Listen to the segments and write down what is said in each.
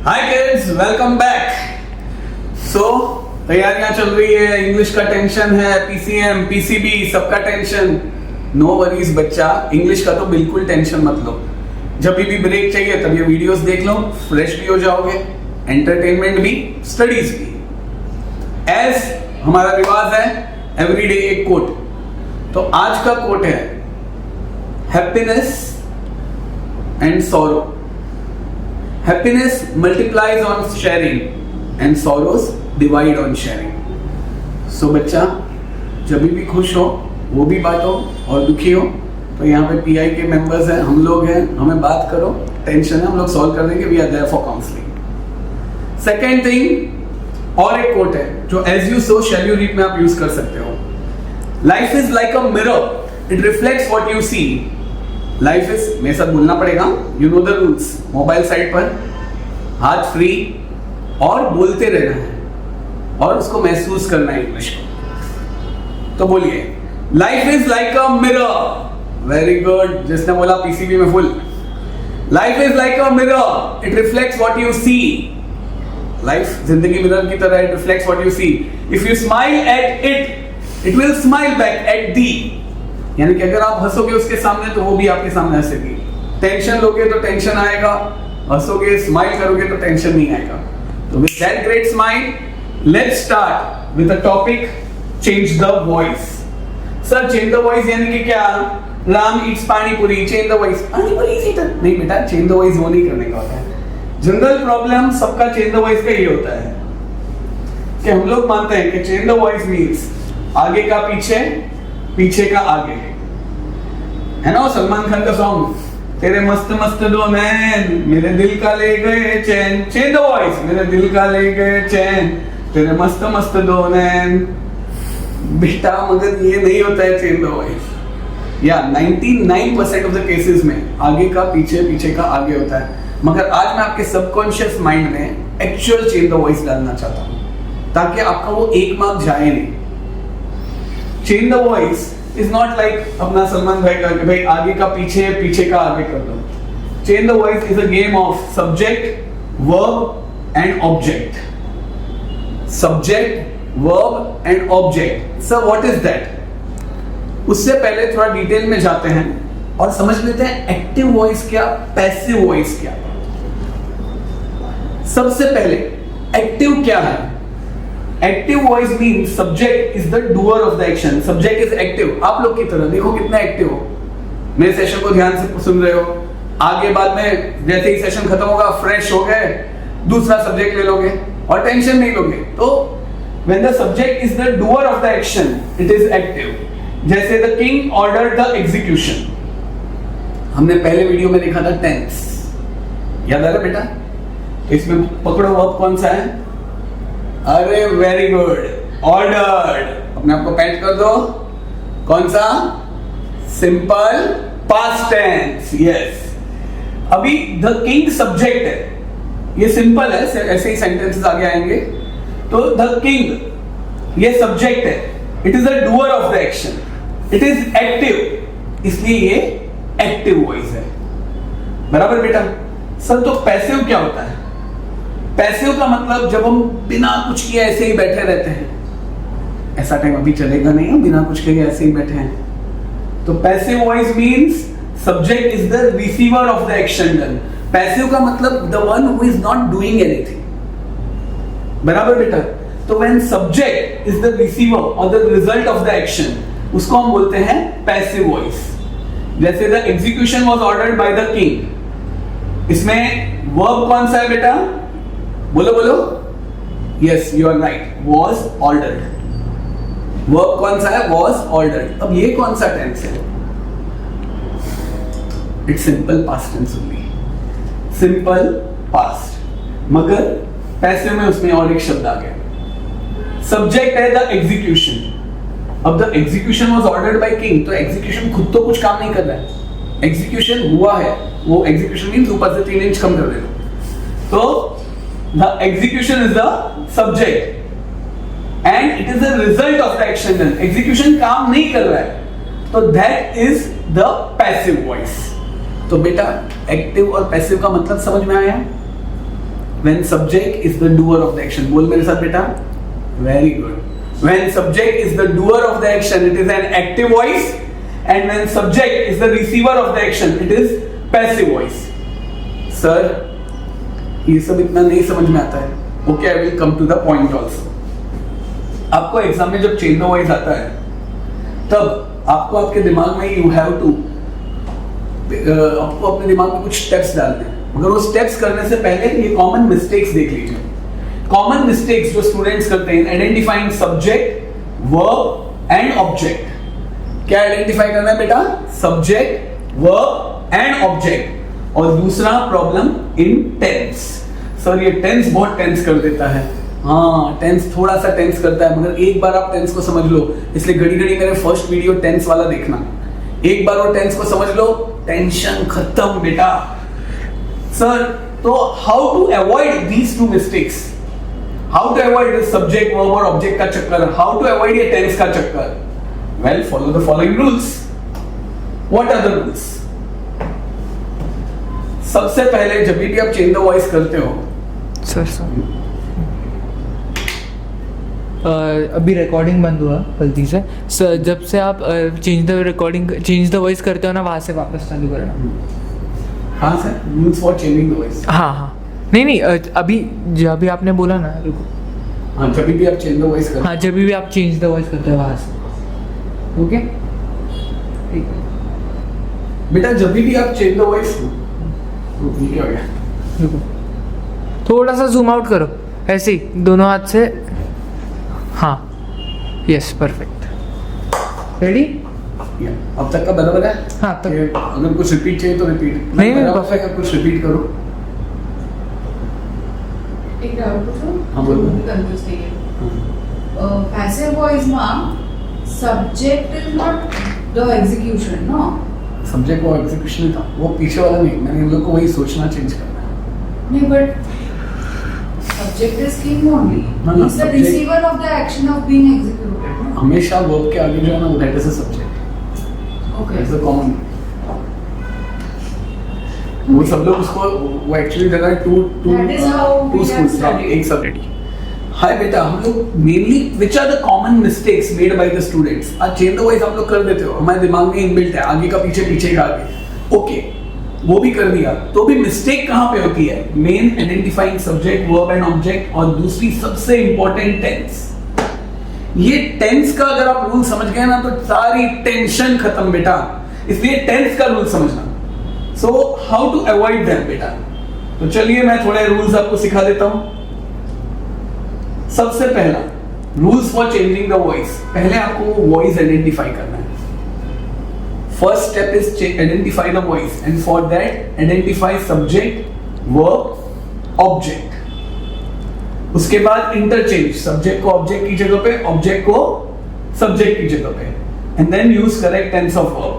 हाय kids, welcome back. So तैयारियां चल रही है, इंग्लिश का टेंशन है, पीसीएम, पीसीबी, सबका टेंशन। नो वरीज बच्चा, इंग्लिश का तो बिल्कुल टेंशन मत लो। जब भी ब्रेक चाहिए तब ये वीडियोस देख लो, फ्रेश भी हो जाओगे, एंटरटेनमेंट भी, स्टडीज भी। एज हमारा रिवाज है, एवरीडे एक कोट। तो आज का कोट है happiness and sorrow. Happiness multiplies on sharing and sorrows divide on sharing. So बच्चा जब भी खुश हो वो भी बांटो और दुखी हो तो यहाँ पे पीआई के मेंबर्स हैं, हम लोग हैं, हमें बात करो, टेंशन है हम लोग सॉल्व कर देंगे। We are there for counselling. Second thing, और एक कोट है जो as you sow shall you reap में आप यूज कर सकते हो। Life is like a mirror, it reflects what you see. Life is, मेरे साथ बोलना पड़ेगा, you know the rules. Mobile side पर हाथ फ्री और बोलते रहना है और उसको महसूस करना है इंग्लिश को। तो बोलिए, life is like a mirror. Very good, जिसने बोला पीसीबी में full. Life is like a mirror, it reflects what you see. Life जिंदगी मिरर की तरह, it reflects what you see. If you smile at it, it will smile back at thee. यानी कि अगर आप हंसोगे उसके सामने तो वो भी आपके सामने हंसेगी। टेंशन लोगे तो टेंशन आएगा, हंसोगे स्माइल करोगे तो टेंशन नहीं आएगा। तो with that great smile, let's start with the topic change the voice. Sir change the voice यानी कि क्या? राम ईट्स पानी पूरी, चेंज द वॉइस, पानी पूरी इज ईटन। नहीं बेटा, चेंज द वॉइस वो नहीं करने का होता है। जनरल प्रॉब्लम सबका चेंज द वॉइस का ये होता है कि हम लोग मानते हैं कि चेंज द वॉइस मींस आगे का पीछे, पीछे का आगे। है ना सलमान खान का सॉन्ग, तेरे मस्त मस्त दो नैन मेरे दिल का ले गए चैन। चेंज द वॉइस, मेरे दिल का ले गए चैन, तेरे मस्त मस्त दो नैन। बेटा मगर ये नहीं होता है चेंज द वॉइस। या 99% ऑफ द केसेस में आगे का पीछे, पीछे का आगे होता है। मगर आज मैं आपके सबकॉन्शियस माइंड में एक्चुअल चेंज द वॉइस डालना चाहता हूं ताकि आपका वो एक मार्क जाए नहीं। Change the voice is not like अपना सलमान भाई का कि भाई आगे का पीछे, पीछे का आगे कर दो। Change the voice is a game of subject, verb and object. Subject, verb and object. Sir what is that? उससे पहले थोड़ा डिटेल में जाते हैं और समझ लेते हैं एक्टिव वॉइस क्या, पैसिव वॉइस क्या। सबसे पहले एक्टिव क्या है? Active voice mean subject is the doer of the action. Subject is active. आप लोग की तरह देखो कितना एक्टिव हो, मेरे सेशन को ध्यान से सुन रहे हो। आगे बाद में जैसे ही सेशन खत्म होगा फ्रेश हो गए, दूसरा सब्जेक्ट ले लोगे और टेंशन नहीं लोगे। तो when the subject is the doer of the action, it is active. जैसे the king ordered the execution, हमने पहले वीडियो में देखा था टेंस, याद आ रहा बेटा? इसमें पकड़ो वर्ब कौन सा है? अरे वेरी गुड, ऑर्डर्ड। अपने आप को पैंट कर दो, कौन सा? Simple past tense. यस, अभी द किंग सब्जेक्ट है, ये सिंपल है, ऐसे ही सेंटेंसेस आगे आएंगे। तो द किंग ये सब्जेक्ट है, it is the doer of the action, it is active, इसलिए ये एक्टिव वॉइस है। बराबर बेटा? सर तो पैसिव क्या होता है? पैसिव का मतलब जब हम बिना कुछ किए ऐसे ही बैठे रहते हैं। ऐसा टाइम अभी चलेगा नहीं, हम बिना कुछ किए ऐसे ही बैठे हैं। तो passive voice means subject is the receiver of the action done. Passive का मतलब the one who is not doing anything. बराबर बेटा? तो when subject is the receiver और the result of the action, उसको हम बोलते हैं पैसिव वॉइस। जैसे the execution was ordered by the king, इसमें वर्ब कौन सा है बेटा? बोलो बोलो। Yes, you are right, was ordered. Verb कौन सा है? Was ordered. अब ये कौन सा टेंस है? It's simple past tense only, simple past. मगर पैसिव में उसमें और एक शब्द आ गया। सब्जेक्ट है द एग्जीक्यूशन। अब the execution was ordered by king, तो एग्जीक्यूशन खुद तो कुछ काम नहीं कर रहा है, एग्जीक्यूशन हुआ है। वो एग्जीक्यूशन मींस ऊपर से 3 इंच कम कर देना। तो the execution is the subject and it is the result of the action done. Execution काम नहीं कर रहा है, तो that is the passive voice. तो बेटा एक्टिव और पैसिव का मतलब समझ में आया? when subject is the doer of the action. बोल मेरे साथ बेटा. Very good. When subject is the doer of the action, it is an active voice, and when subject is the receiver of the action, it is passive voice. Sir, ये सब इतना नहीं समझ में आता है. Okay, I will come to the point also. आपको exam में जब चेंज द वॉइस आता है, तब आपको आपके दिमाग में you have to आपको अपने दिमाग में कुछ स्टेप्स डालने हैं. मगर वो स्टेप्स करने से पहले ये कॉमन मिस्टेक्स देख लीजिए. कॉमन मिस्टेक्स जो स्टूडेंट्स करते हैं, identifying subject, verb and object. क्या आइडेंटिफाई करना है बेटा? Subject, verb and object. और दूसरा प्रॉब्लम इन टेंस. सर ये टेंस बहुत टेंस कर देता है. हाँ, टेंस थोड़ा सा टेंस करता है, मगर एक बार आप टेंस को समझ लो. इसलिए घड़ी घड़ी मेरे फर्स्ट वीडियो टेंस वाला देखना. एक बार वो टेंस को समझ लो, टेंशन खत्म बेटा. सर, तो how to avoid these two mistakes? How to avoid subject, verb और ऑब्जेक्ट का चक्कर? हाउ टू अवॉइड ये टेंस का चक्कर? Well, follow the following rules. What are the rules? सबसे पहले जब भी आप चेंज द वॉइस करते हो, सर अभी रिकॉर्डिंग बंद हुआ गलती से. सर जब से आप चेंज द वॉइस करते हो ना, वहाँ से वापस चालू करना. हाँ sir, rules for changing the voice. हाँ, नहीं अभी जब भी आपने बोला ना, रुको. हाँ, जब भी आप चेंज द वॉइस करते हो. हाँ, जब भी आप चेंज द वॉइस करते हो वहाँ से. ओके, ठीक है बेटा. जब भी आप चेंज द वॉइस, क्या हो गया? रुको, थोड़ा सा जूम आउट करो, ऐसे ही दोनों हाथ से. हाँ, यस, परफेक्ट. रेडी? अब तक का बराबर है? हाँ, तक. अगर कुछ रिपीट चाहिए तो रिपीट. नहीं, परफेक्ट. कुछ रिपीट करो. एक डाउट पूछो. हाँ, बोलो. कंफ्यूज થઈ ગઈ. पैसिव वॉइस में subject is not the execution, no? Subject वो एग्जीक्यूशन था, वो पीछे वाला नहीं. मैंने इन लोग को वही सोचना चेंज करना है. नहीं, but subject is king only. No, It's the receiver of the action of being executed. No? हमेशा वर्ब के आगे जो है ना, वो that is a subject. Okay. That's a common. वो सब लोग उसको, वो actually there are two That is how we have schools. studied. एक सब्जेक्ट. हाय बेटा, हम लोग mainly which are the common mistakes made by the students? आज चेंज द वॉइस आप लोग कर देते हो, हमारे दिमाग में इनबिल्ट है, आगे का पीछे, पीछे का आगे. ओके, वो भी कर दिया, तो भी मिस्टेक कहां पे होती है? Main identifying subject, verb and object, और दूसरी सबसे इंपॉर्टेंट टेंस. ये टेंस का अगर आप रूल समझ गए ना, तो सारी टेंशन खत्म बेटा. इसलिए टेंस का रूल समझना. So how to avoid them बेटा? तो चलिए मैं थोड़े रूल्स आपको सिखा देता हूं. सबसे पहला rules for changing the voice. पहले आपको वॉइस आइडेंटिफाई करना है. First step is identify the voice, and for that identify subject, verb, object. उसके बाद interchange subject को object की जगह पे, object को subject की जगह पे, and then use correct tense of verb.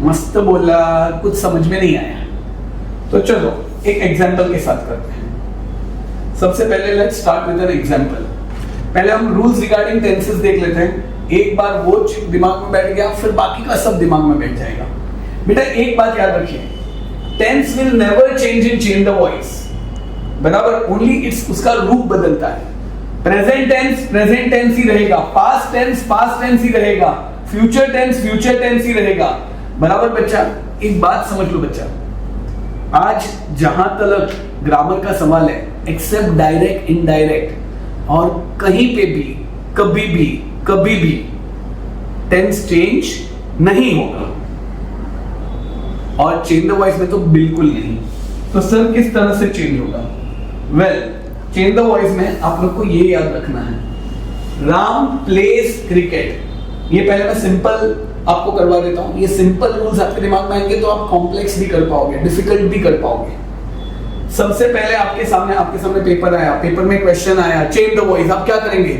मस्त बोला, कुछ समझ में नहीं आया तो चलो एक एग्जाम्पल के साथ करते हैं. सबसे पहले let's start with an example. पहले हम rules regarding tenses देख लेते हैं. एक बार वो दिमाग में बैठ गया, फिर बाकी का सब दिमाग में बैठ जाएगा. बेटा एक बात याद रखिए, tense will never change in change the voice. बराबर, ओनली इट्स उसका रूप बदलता है. प्रेजेंट टेंस ही रहेगा, पास्ट टेंस ही रहेगा, फ्यूचर टेंस ही रहेगा. बराबर बच्चा, एक बात समझ लो बच्चा, आज जहां तक ग्रामर का सवाल है, एक्सेप्ट डायरेक्ट, इनडायरेक्ट, और कहीं पे भी कभी भी टेंस चेंज नहीं होगा, और चेंज द वॉइस में तो बिल्कुल नहीं. तो सर किस तरह से चेंज होगा? वेल, चेंज द वॉइस में आप लोग को ये याद रखना है, राम प्लेस क्रिकेट. ये पहले मैं सिंपल आपको करवा देता हूं. ये सिंपल रूल्स आपके दिमाग में आएंगे तो आप कॉम्प्लेक्स भी कर पाओगे, डिफिकल्ट भी कर पाओगे. सबसे पहले आपके सामने पेपर आया, पेपर में क्वेश्चन आया, चेंज द वॉइस. आप क्या करेंगे?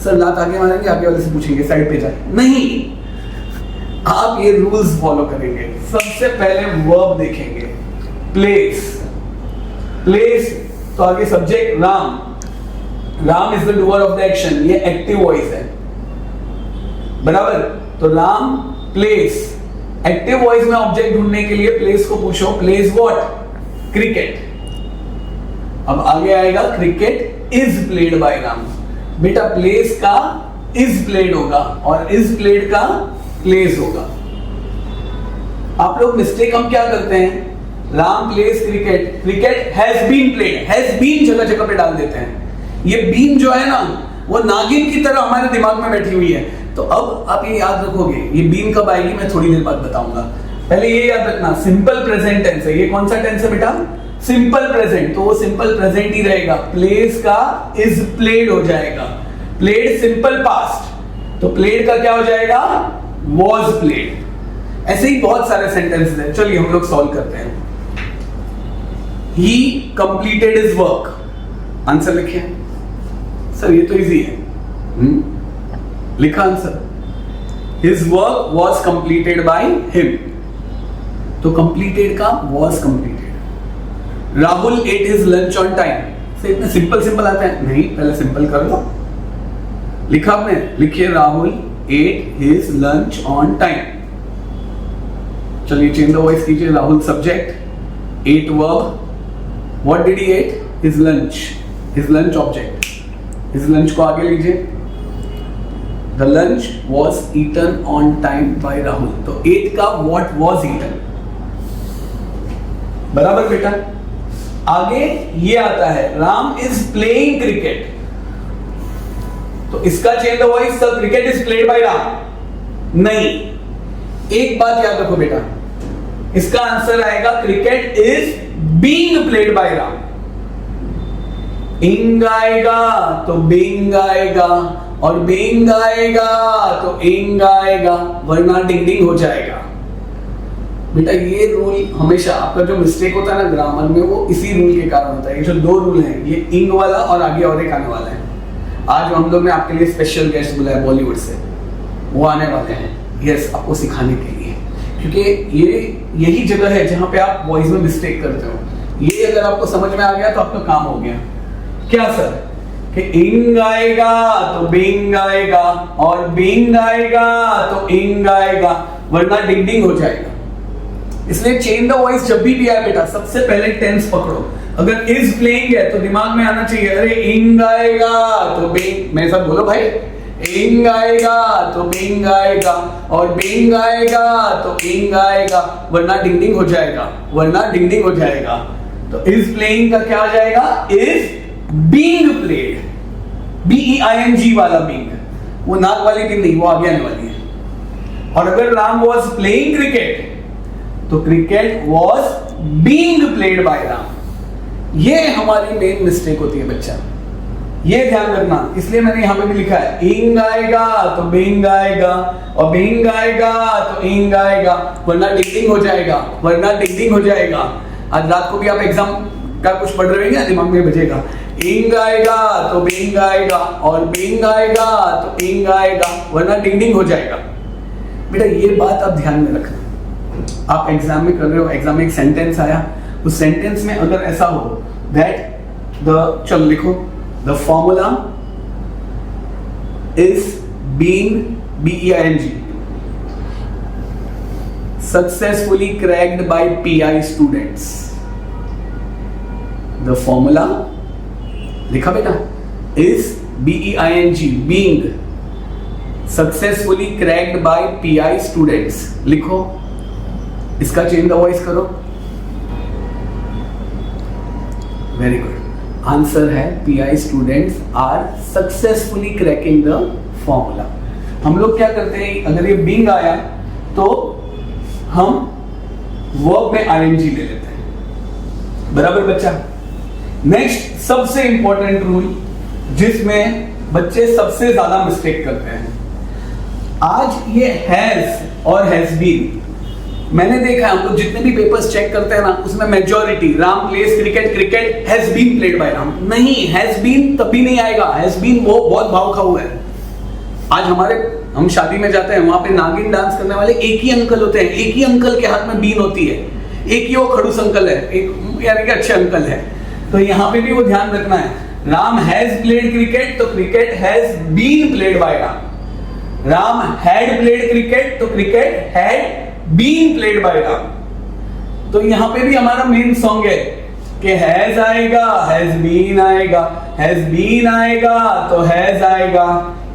सर लात आगे मारेंगे, आगे वाले से पूछेंगे, साइड पे जाए. नहीं, आप ये रूल्स फॉलो करेंगे. सबसे पहले वर्ब देखेंगे, प्लेस, तो आगे subject Ram is the doer of the action. ये एक्टिव वॉइस है. बराबर, तो राम प्लेस. एक्टिव वॉइस में ऑब्जेक्ट ढूंढने के लिए प्लेस को पूछो, प्लेस व्हाट? क्रिकेट. अब आगे आएगा cricket is played by Ram. बेटा प्लेस का इज प्लेड होगा और इज प्लेड का प्लेस होगा। आप लोग मिस्टेक हम क्या करते हैं, Ram plays cricket, cricket has been played, has been जगह जगह पे डाल देते हैं। ये बीन जो है ना वो नागिन की तरह हमारे दिमाग में बैठी हुई है। तो अब आप ये याद रखोगे, ये बीन कब आएगी मैं थोड़ी देर बाद बताऊंगा। पहले ये याद रखना सिंपल प्रेजेंट टेंस है। ये कौन सा टेंस है बेटा, सिंपल प्रेजेंट, तो वो सिंपल प्रेजेंट ही रहेगा। प्लेस का इज प्लेड हो जाएगा, प्लेड सिंपल पास्ट, तो प्लेड का क्या हो जाएगा, वॉज प्लेड। ऐसे ही बहुत सारे सेंटेंसेस हैं, चलिए हम लोग सॉल्व करते हैं। He completed his work, answer लिखिए। सर ये तो इजी है, लिखा answer. His work was completed by him, तो completed का was completed। Rahul ate his lunch on time, से इतने सिंपल सिंपल आता है नहीं, पहले सिंपल कर लो। लिखा आपने, लिखिए Rahul ate his lunch on time। चलिए चेंज द वॉइस कीजिए। Rahul subject, ate verb, what did he ate? His lunch, his lunch object, his lunch को आगे लीजिए। The lunch was eaten on time by Rahul, तो ate का what was eaten, बराबर बेटा। आगे ये आता है राम इज प्लेइंग क्रिकेट, तो इसका change the voice, sir cricket is played by Ram नहीं। एक बात याद रखो बेटा, इसका आंसर आएगा cricket is being played by Ram. इंग आएगा तो बिंग आएगा, और बिंग आएगा तो इंग आएगा, वरना डिंग डिंग हो जाएगा। बेटा ये रूल हमेशा, आपका जो मिस्टेक होता है ना ग्रामर में, वो इसी रूल के कारण होता है। ये जो दो रूल हैं, ये इंग वाला और आगे और एक आने वाला है। आज हम लोग ने आपके लिए स्पेशल गेस्ट बुलाया बॉलीवुड से, वो आने वाले हैं यस आपको सिखाने के लिए, क्योंकि ये यही जगह है जहां पे आप वॉइस में मिस्टेक करते हो। ये अगर आपको समझ में आ गया तो आपका काम हो गया। क्या सर, कि इंग आएगा तो बिंग आएगा, और बिंग आएगा तो इंग आएगा, वरना डिंग डिंग हो जाएगा। इसलिए चेंज द वॉइस जब भी आए बेटा, सबसे पहले टेंस पकड़ो। अगर इज प्लेइंग है तो दिमाग में आना चाहिए, अरे इंग आएगा तो बिंग, मेरे साथ बोलो भाई, इंग आएगा तो बिंग आएगा, और बिंग आएगा तो इंग आएगा, वरना डिंग डिंग हो जाएगा, वरना डिंग डिंग हो जाएगा। तो इज प्लेइंग का क्या हो जाएगा, इज बीइंग प्लेड, BEING वाला बीइंग, वो नाक वाली भी नहीं, वो आगे आने वाली है। और अगर राम वॉज प्लेइंग क्रिकेट, तो cricket was being played by Ram. ये हमारी मेन मिस्टेक होती है बच्चा, ये ध्यान रखना। इसलिए मैंने यहां पे भी लिखा है इंग आएगा तो बिंग आएगा, और बिंग आएगा तो इंग आएगा, वरना डिंग हो जाएगा, वरना डिंग हो जाएगा। आज रात को भी आप एग्जाम का कुछ पढ़ रहे हैं, दिमाग में बजेगा इंग आएगा तो बिंग आएगा, और बिंग आएगा तो इंग आएगा, वरना डिंग हो जाएगा। बेटा ये बात आप ध्यान में रखना। आप एग्जाम में कर रहे हो, एग्जाम में एक सेंटेंस आया, उस सेंटेंस में अगर ऐसा हो दैट द, चलो लिखो, the formula is being, BEING, successfully cracked by PI students. The formula लिखा बेटा, is BEING, being, successfully cracked by PI students. लिखो, इसका चेंज द वॉइस करो। वेरी गुड, आंसर है PI students are successfully cracking the formula. हम लोग क्या करते हैं, अगर ये बीइंग आया तो हम वर्ब में ING ले लेते हैं, बराबर बच्चा। नेक्स्ट सबसे इंपॉर्टेंट रूल, जिसमें बच्चे सबसे ज्यादा मिस्टेक करते हैं, आज ये हैज और हैज बीन। मैंने देखा है, हम लोग जितने भी पेपर्स चेक करते हैं ना, उसमें majority Ram plays cricket, cricket has been played by Ram. नहीं, हैज बीन तभी नहीं आएगा, हैज बीन वो बहुत भाव खाऊ है। आज हम शादी में जाते हैं, वहां पे नागिन डांस करने वाले एक ही अंकल होते हैं, एक ही अंकल के हाथ में बीन होती है, एक ही वो खड़ूस अंकल है, एक यानी कि अच्छे अंकल है। तो यहाँ पे भी वो ध्यान रखना है, राम हैज प्लेड क्रिकेट तो cricket has been played by Ram. Ram had played cricket तो cricket had been played by Ram. तो यहां पे भी हमारा मेन सॉन्ग है, कि हैज आएगा, हैज बीन आएगा, हैज बीन आएगा तो हैज आएगा।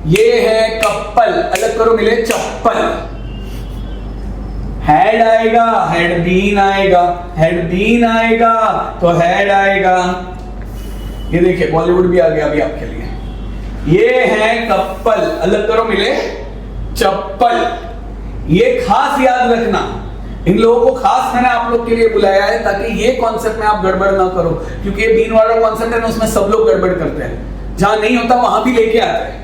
ये है कप्पल, अलग करो मिले चप्पल। हैड आएगा, हैड बीन आएगा, हैड बीन आएगा तो हैड आएगा। ये देखिए बॉलीवुड भी आ गया अभी आपके लिए। ये है कप्पल, अलग करो मिले चप्पल। ये खास याद रखना, इन लोगों को खास मैंने आप लोग के लिए बुलाया है ताकि ये कॉन्सेप्ट में आप गड़बड़ ना करो, क्योंकि ये बीन वाला कॉन्सेप्ट है ना, उसमें सब लोग गड़बड़ करते हैं, जहां नहीं होता वहां भी लेके आते हैं।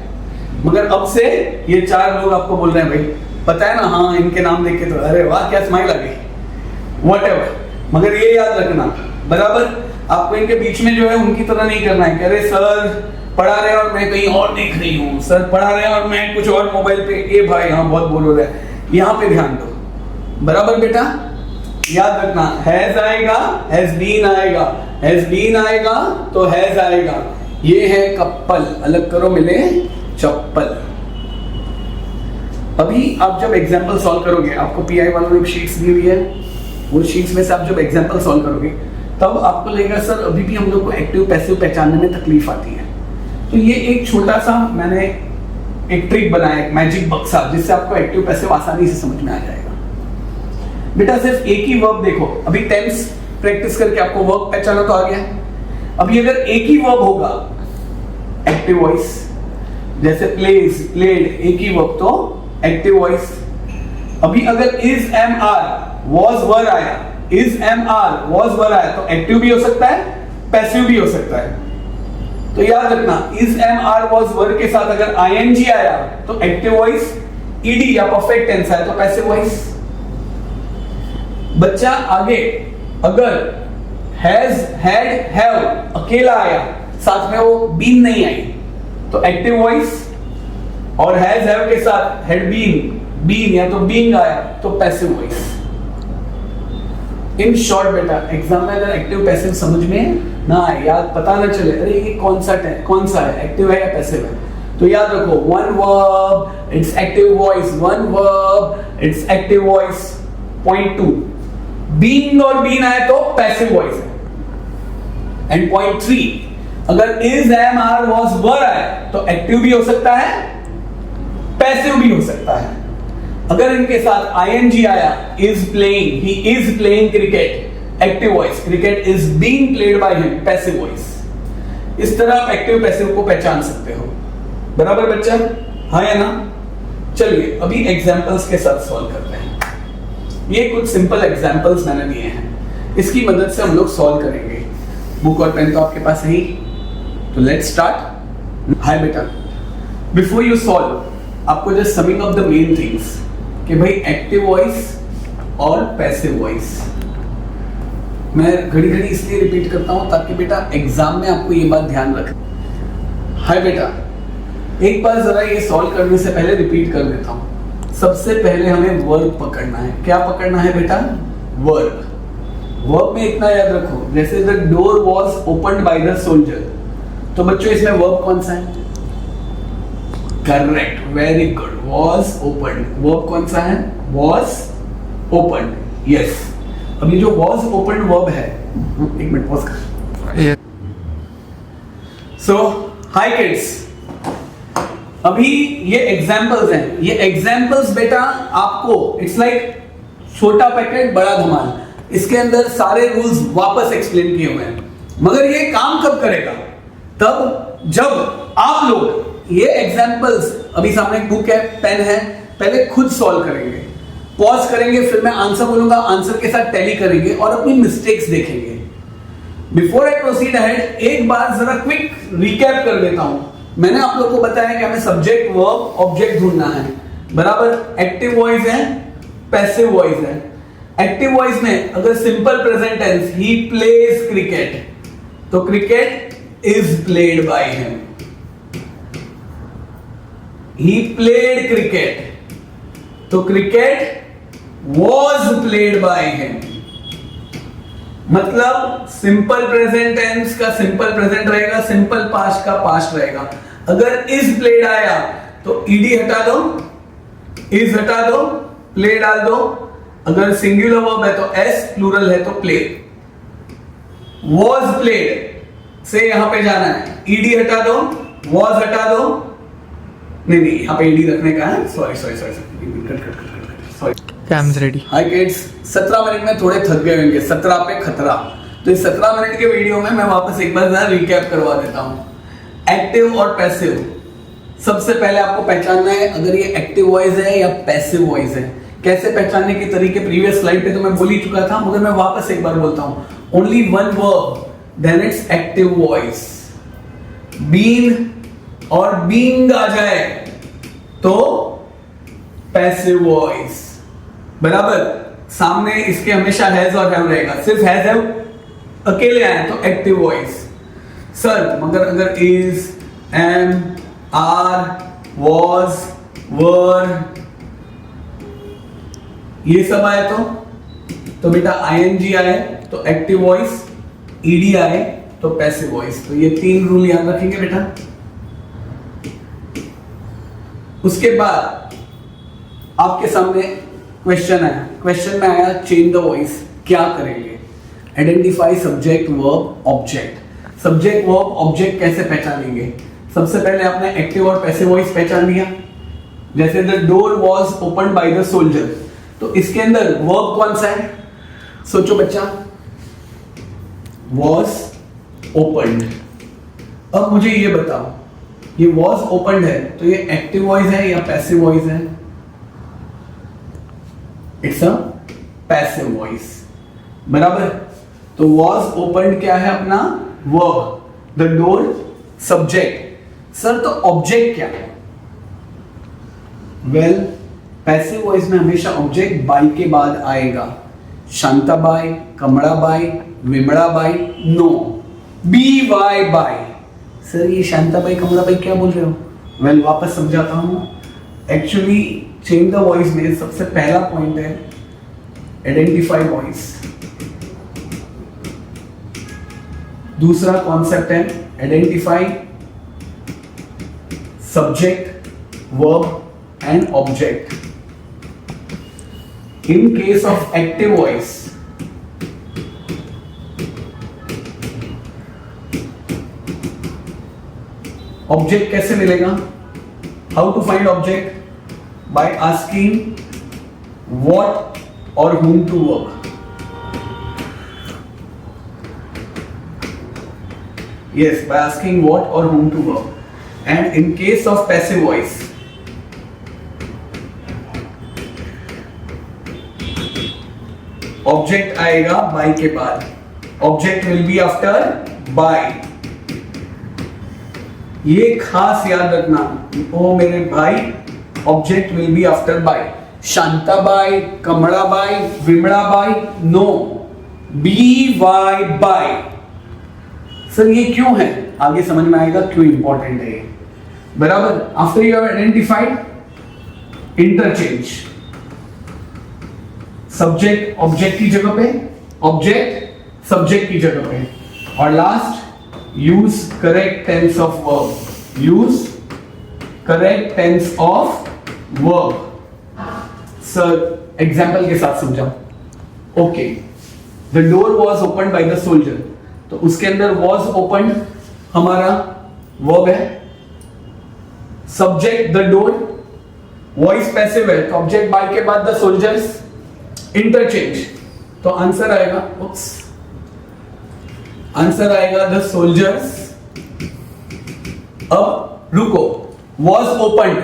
मगर अब से ये 4 लोग आपको बोल रहे हैं भाई, पता है ना, हाँ इनके नाम देख के तो अरे वाह क्या स्माइल आ गई, व्हाटएवर। मगर ये याद रखना बराबर, आपको इनके बीच में जो है उनकी तरह नहीं करना है कि अरे सर पढ़ा रहे और मैं कहीं और देख रही हूँ, सर पढ़ा रहे और मैं कुछ और मोबाइल पे, ये भाई हाँ बहुत बोल हो रहा है, यहाँ पे ध्यान दो बराबर बेटा। याद रखना, हैज आएगा, हैज बीन आएगा, हैज बीन आएगा तो हैज आएगा। ये है कप्पल, अलग करो मिले चप्पल। अभी आप जब एग्जाम्पल सॉल्व करोगे, आपको पीआई वालों ने शीट्स दी हुई है, वो शीट्स में से आप जब एग्जाम्पल सॉल्व करोगे तब आपको लगेगा सर अभी भी हम लोग को एक्टिव पैसिव पहचानने में तकलीफ आती है। तो ये एक छोटा सा मैंने एक ट्रिक बनाया, एक मैजिक बक्सा, जिससे आपको एक्टिव पैसिव आसानी से समझ में आ जाएगा। बेटा सिर्फ एक ही वर्ब देखो, अभी टेंस प्रैक्टिस करके आपको वर्ब पहचाना तो आ गया। अभी अगर एक ही वर्ब होगा एक्टिव वॉइस, जैसे प्लेज, प्लेड, एक ही वर्ब तो एक्टिव वॉइस। अभी अगर is am are was were आया, is am are was were आया तो एक्टिव भी हो सकता है, पैसिव भी हो सकता है। तो याद रखना, is am are was were के साथ अगर आईएनजी आया तो एक्टिव वॉइस, ईडी या परफेक्ट टेंस आया तो पैसिव वॉइस। बच्चा आगे अगर हैज, हैड, हैव अकेला आया, साथ में वो बीन नहीं आई तो एक्टिव वॉइस, और हैज हैव के साथ हैड बीन, बीन या तो बीइंग आया तो पैसिव वॉइस। इन शॉर्ट बेटा एग्जाम में अगर एक्टिव पैसिव समझ में ना आए, याद पता ना चले अरे ये कौन सा है, एक्टिव है या पैसिव है, तो याद रखो one verb it's active voice, one verb it's active voice. Point 2, being और बीन आए तो पैसिव वॉइस है। एंड पॉइंट 3, अगर is am are was were आए तो एक्टिव भी हो सकता है, पैसिव भी हो सकता है। अगर इनके साथ आईएनजी आया, is playing, he is playing cricket, active voice, cricket is being played by him, passive voice. इस तरह आप एक्टिव पैसिव को पहचान सकते हो बराबर बच्चा, हाँ या ना। चलिए अभी एग्जांपल्स के साथ सॉल्व करते हैं। ये कुछ सिंपल एग्जांपल्स मैंने दिए हैं, इसकी मदद से हम लोग सॉल्व करेंगे। बुक और पेन तो आपके पास है ही, तो लेट्स स्टार्ट। हाय बेटा, बिफोर यू सॉल्व आपको just summing up the main things कि भाई एक्टिव वॉइस और पैसिव वॉइस। मैं घड़ी घड़ी इसलिए रिपीट करता हूं ताकि बेटा एग्जाम में आपको ये बात ध्यान रखें। हाय बेटा, एक बार जरा ये सॉल्व करने से पहले रिपीट कर देता हूं। सबसे पहले हमें वर्ब पकड़ना है। क्या पकड़ना है बेटा? वर्ब। वर्ब में इतना याद रखो, जैसे the door was opened bye the soldier, तो बच्चों इसमें वर्ब कौन सा है? Correct, very good, was opened. Verb कौन सा है? Was opened, yes. अभी जो वॉज ओपन्ड वर्ब है, एक मिनट पॉज कर। सो हाय किड्स, अभी ये एग्जाम्पल्स हैं। ये एग्जाम्पल्स बेटा आपको इट्स लाइक छोटा पैकेट बड़ा धमाल, इसके अंदर सारे रूल्स वापस एक्सप्लेन किए हुए हैं। मगर ये काम कब करेगा? तब जब आप लोग ये एग्जाम्पल्स, अभी सामने एक बुक है, पेन है, पहले खुद सॉल्व करेंगे, पॉज करेंगे, फिर मैं आंसर बोलूंगा, आंसर के साथ टैली करेंगे और अपनी मिस्टेक्स देखेंगे। बिफोर आई प्रोसीड अहेड, एक बार जरा क्विक रिकैप कर देता हूं। मैंने आप लोगों को बताया कि हमें सब्जेक्ट, वर्ब, ऑब्जेक्ट ढूंढना है बराबर। एक्टिव वॉइस है, पैसिव वॉइस है। एक्टिव वॉइस में अगर simple present tense, he plays cricket, तो cricket is played by him. He played cricket, तो cricket was played by him। मतलब सिंपल प्रेजेंट टेंस का सिंपल प्रेजेंट रहेगा, सिंपल पास्ट का पास्ट रहेगा। अगर is played आया तो ed हटा दो, is हटा दो, play डाल दो। अगर सिंगुलर वर्ब है तो s, प्लूरल है तो play। वॉज प्लेड से यहां पे जाना है, ईडी हटा दो, वॉज हटा दो, नहीं यहाँ पे ईडी रखने का है, सॉरी कैम्स रेडी। हाय किड्स, 17 मिनट में थोड़े थक गए होंगे, 17 पे खतरा। तो इस 17 मिनट के वीडियो में मैं वापस एक बार रिकैप करवा देता हूं। एक्टिव और पैसिव, सबसे पहले आपको पहचानना है अगर ये एक्टिव वॉइस है या पैसिव वॉइस है। कैसे पहचानने के तरीके प्रीवियस स्लाइड पे तो मैं बोल ही चुका था, मगर मैं वापस एक बार बोलता हूं। Only one verb, then it's active voice. Been और बीइंग आ जाए तो पैसिव वॉइस, बराबर। सामने इसके हमेशा हैज और हैव रहेगा, सिर्फ हैज हैव अकेले आए तो एक्टिव वॉइस। सर मगर अगर इज, एम, आर, वॉज, वर ये सब आए तो बेटा आईएनजी आए तो एक्टिव वॉइस, ईडी आए तो पैसिव वॉइस। तो ये 3 रूल याद रखेंगे बेटा। उसके बाद आपके सामने क्वेश्चन है, क्वेश्चन में आया चेंज द वॉइस, क्या करेंगे? Identify subject verb object. Subject verb object कैसे पहचानेंगे? सबसे पहले आपने एक्टिव और पैसिव वॉइस पहचान लिया। जैसे the door was open by the soldier, तो इसके अंदर वर्ब कौन सा है? सोचो बच्चा, वॉज ओपनड। अब मुझे ये बताओ, ये वॉज ओपनड है तो ये एक्टिव वॉइस है या पैसिव वॉइस है? इट्स अ पैसिव वॉइस, बराबर। तो वॉज ओपनड क्या है अपना? Verb. The door subject. Sir तो ऑब्जेक्ट क्या है? वेल, पैसिव वॉइस में हमेशा ऑब्जेक्ट बाई के बाद आएगा। Shantabai, Kamlabai, Vimlabai, no, B Y by. Sir ये शांताबाई कमलाबाई क्या बोल रहे हो? वेल, वापस समझाता हूं। एक्चुअली चेंज द वॉइस में सबसे पहला पॉइंट है आइडेंटिफाई वॉइस। दूसरा कॉन्सेप्ट है identify subject, verb and object. In case of active voice, object कैसे मिलेगा? How to find object? By asking what और whom to work. Yes, by asking what or whom to work. And in case of passive voice, object आएगा by के बाद। Object will be after by. ये खास याद रखना, ओ मेरे भाई, object will be after by. Shantabai, Kamlabai, Vimlabai, no, B Y by. Sir ये क्यों है? आगे समझ में आएगा क्यों इंपॉर्टेंट है ये, बराबर। After you have identified, interchange. Subject object की जगह पे, ऑब्जेक्ट सब्जेक्ट की जगह पे। और last, use correct tense of verb. Use correct tense of verb. Sir example के साथ समझाओ। Okay, the door was open by the soldier, तो उसके अंदर वॉज ओपन हमारा वर्ब है। Subject the door, voice passive है तो ऑब्जेक्ट बाय के बाद द सोल्जर्स। इंटरचेंज, तो आंसर आएगा, आंसर आएगा द सोल्जर्स। अब रुको, वॉज ओपनड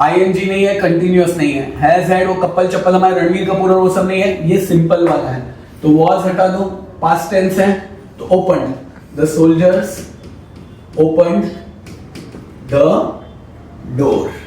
आईएनजी नहीं है, कंटिन्यूअस नहीं है। हैज हैड वो कपल चप्पल हमारे रणवीर कपूर और वो सब नहीं है, ये सिंपल वाला है। तो वॉज हटा दो, पास्ट टेंस है तो opened. The soldiers opened the door.